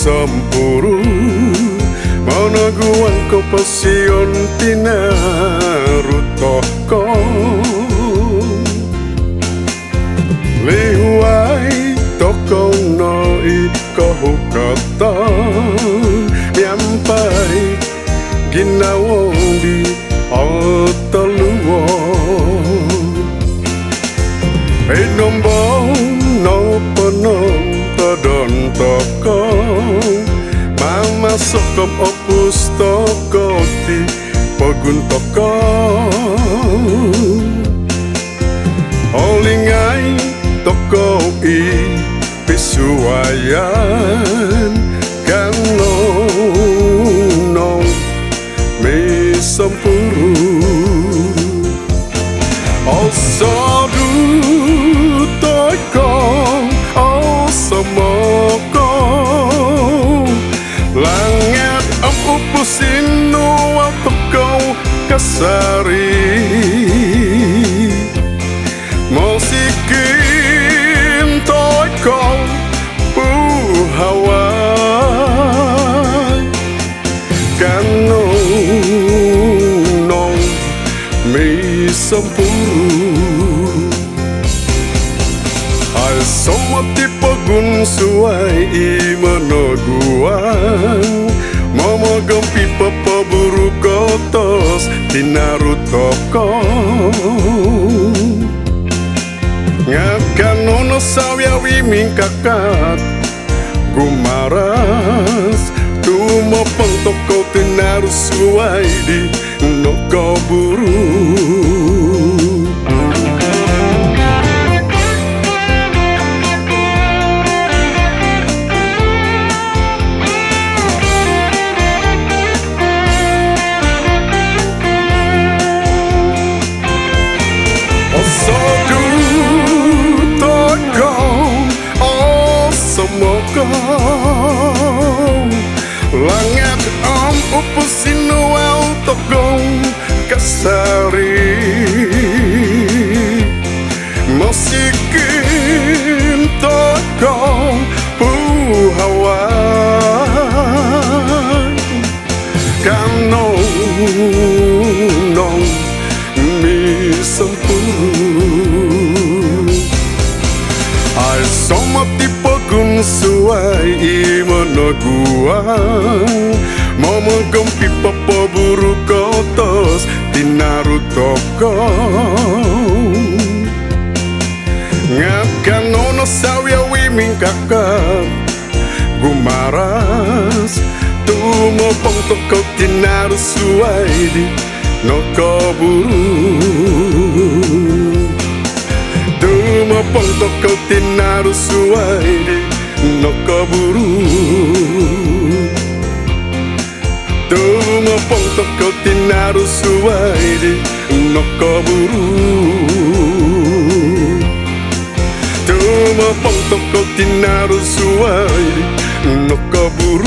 Misompuru managuan ko pasion tinarutoko lihuai toko noi kahukatan nyampai ginawong di otaluwong nombong no penom tadon toko mama sokom opus toko di pagun toko olingai toko i pisuayan Kanou no Misompuru osadu toko osamoko langit upusin no toko kasari musikin toko buhawan Kanou no Misompuru ay somati pagun suai imanaguan mamagampi papaburu kotos tinarutoko ngakanono sawiawi mingkakat gumaras tumopang toko tinarusuai di nokoburu osadu toko osamoko langit upusin noel toko kasari musikin toko buhawan Kanou no Misompuru ay somati pagun suai imanaguan mamagampi papaburu kotos tinarutoko ngakanono sawiawi mingkakat gumaras tumopang toko tinarusuai di nokoburu tumopang toko tinarusuai di nokoburu tumopang toko tinarusuai di nokoburu tumopang toko tinarusuai di nokoburu